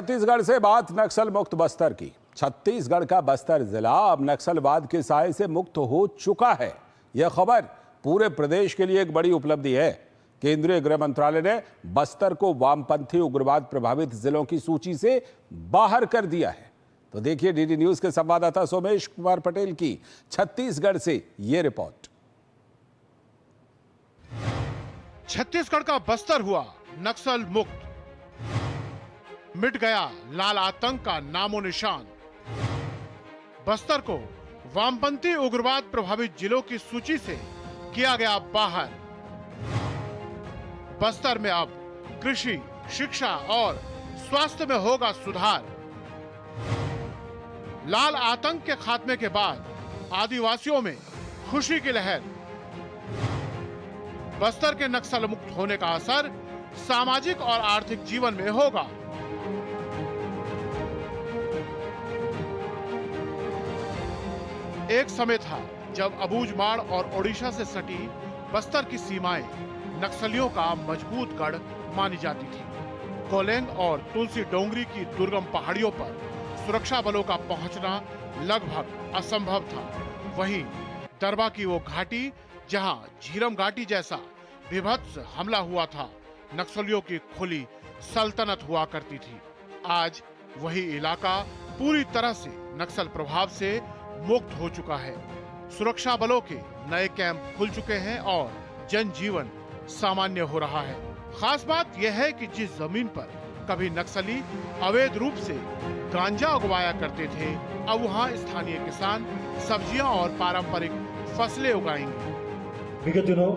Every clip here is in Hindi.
छत्तीसगढ़ से बात नक्सल मुक्त बस्तर की। छत्तीसगढ़ का बस्तर जिला अब नक्सलवाद के साए से मुक्त हो चुका है। यह खबर पूरे प्रदेश के लिए एक बड़ी उपलब्धि है। केंद्रीय गृह मंत्रालय ने बस्तर को वामपंथी उग्रवाद प्रभावित जिलों की सूची से बाहर कर दिया है। तो देखिए डीडी न्यूज के संवाददाता सोमेश कुमार पटेल की छत्तीसगढ़ से यह रिपोर्ट। छत्तीसगढ़ का बस्तर हुआ नक्सल मुक्त, मिट गया लाल आतंक का नामो निशान। बस्तर को वामपंथी उग्रवाद प्रभावित जिलों की सूची से किया गया बाहर। बस्तर में अब कृषि, शिक्षा और स्वास्थ्य में होगा सुधार। लाल आतंक के खात्मे के बाद आदिवासियों में खुशी की लहर। बस्तर के नक्सल मुक्त होने का असर सामाजिक और आर्थिक जीवन में होगा। एक समय था जब अबूझमाड़ और ओडिशा से सटी बस्तर की सीमाएं नक्सलियों का मजबूत गढ़ मानी जाती थी। कोलेंग और तुलसी डोंगरी की दुर्गम पहाड़ियों पर सुरक्षा बलों का पहुंचना लगभग असंभव था। वहीं दरबा की वो घाटी जहां झीरम घाटी जैसा विभत्स हमला हुआ था, नक्सलियों की खुली सल्तनत हुआ करती थी। आज वही इलाका पूरी तरह से नक्सल प्रभाव से मुक्त हो चुका है। सुरक्षा बलों के नए कैंप खुल चुके हैं और जनजीवन सामान्य हो रहा है। खास बात यह है कि जिस जमीन पर कभी नक्सली अवैध रूप से गांजा उगवाया करते थे, अब वहां स्थानीय किसान सब्जियां और पारंपरिक फसलें उगाएंगे। विगत दिनों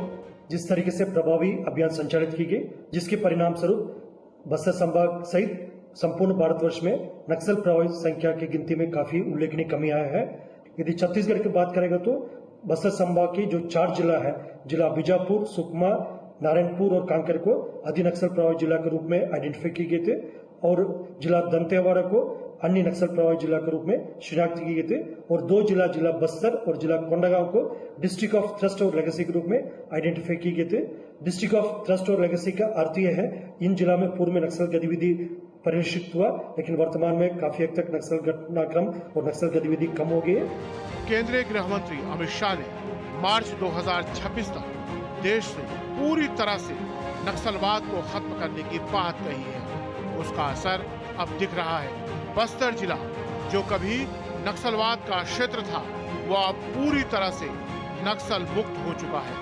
जिस तरीके से प्रभावी अभियान संचालित की गई, जिसके परिणाम स्वरूप बस्तर संभाग सहित संपूर्ण भारतवर्ष में नक्सल प्रभावित संख्या की गिनती में काफी उल्लेखनीय कमी आया है। यदि छत्तीसगढ़ की बात करेगा तो बस्तर संभाग की जो 4 जिला है, जिला बीजापुर, सुकमा, नारायणपुर और कांकेर को अधि नक्सल प्रभावित जिला के रूप में आइडेंटिफाई किए गए थे और जिला दंतेवाड़ा को अन्य नक्सल प्रभावित जिला के रूप में शिनाख्त किए गए थे और 2 जिला बस्तर और जिला कोंडागांव को डिस्ट्रिक्ट ऑफ थ्रस्ट और लेगेसी के रूप में आइडेंटिफाई किए गए थे। डिस्ट्रिक्ट ऑफ थ्रस्ट और लेगेसी का अर्थ यह है, इन जिला में पूर्व में नक्सल गतिविधि परिलक्षित हुआ, लेकिन वर्तमान में काफी हद तक नक्सल घटनाक्रम और नक्सल गतिविधि कम हो गई है। केंद्रीय गृह मंत्री अमित शाह ने मार्च 2026 तक देश से पूरी तरह से नक्सलवाद को खत्म करने की बात कही है। उसका असर अब दिख रहा है। बस्तर जिला जो कभी नक्सलवाद का क्षेत्र था, वो अब पूरी तरह से नक्सल मुक्त हो चुका है।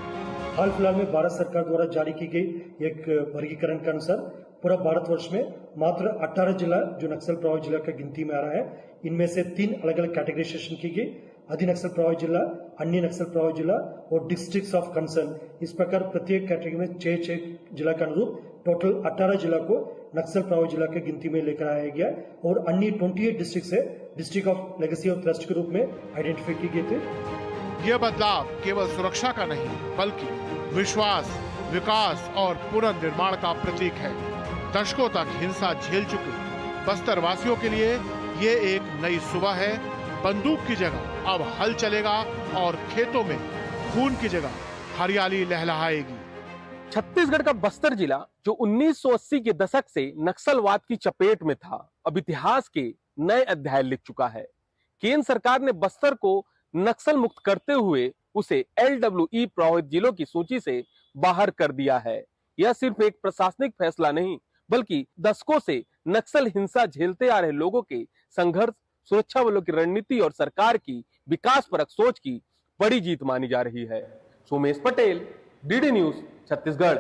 हाल फिलहाल में भारत सरकार द्वारा जारी की गई एक वर्गीकरण के अनुसार पूरा भारतवर्ष में मात्र 18 जिला जो नक्सल प्रभावित जिला का गिनती में आ रहा है। इनमें से 3 अलग अलग कैटेगराइजेशन की गई, अधि नक्सल प्रभावित जिला, अन्य नक्सल प्रभावित जिला और डिस्ट्रिक्ट्स ऑफ कंसर्न। इस प्रकार प्रत्येक कैटेगरी में 6 जिला के अनुरूप टोटल 18 जिला को नक्सल प्रभावित जिला के गिनती में लेकर आया गया और अन्य 28 डिस्ट्रिक्ट से डिस्ट्रिक्ट ऑफ लेगेसी और थ्रस्ट के रूप में आइडेंटिफाई किए गए थे। यह बदलाव केवल सुरक्षा का नहीं, बल्कि विश्वास, विकास और पुनर्निर्माण का प्रतीक है। दशकों तक हिंसा झेल चुके बस्तर वासियों के लिए ये एक नई सुबह है। बंदूक की जगह अब हल चलेगा और खेतों में खून की जगह हरियाली लहलहाएगी। छत्तीसगढ़ का बस्तर जिला जो 1980 के दशक से नक्सलवाद की चपेट में था, अब इतिहास के नए अध्याय लिख चुका है। केंद्र सरकार ने बस्तर को नक्सल मुक्त करते हुए उसे LWE प्रभावित जिलों की सूची से बाहर कर दिया है। यह सिर्फ एक प्रशासनिक फैसला नहीं, बल्कि दशकों से नक्सल हिंसा झेलते आ रहे लोगों के संघर्ष, सुरक्षा बलों की रणनीति और सरकार की विकासपरक सोच की बड़ी जीत मानी जा रही है। Somesh Patel, DD news, Chhattisgarh.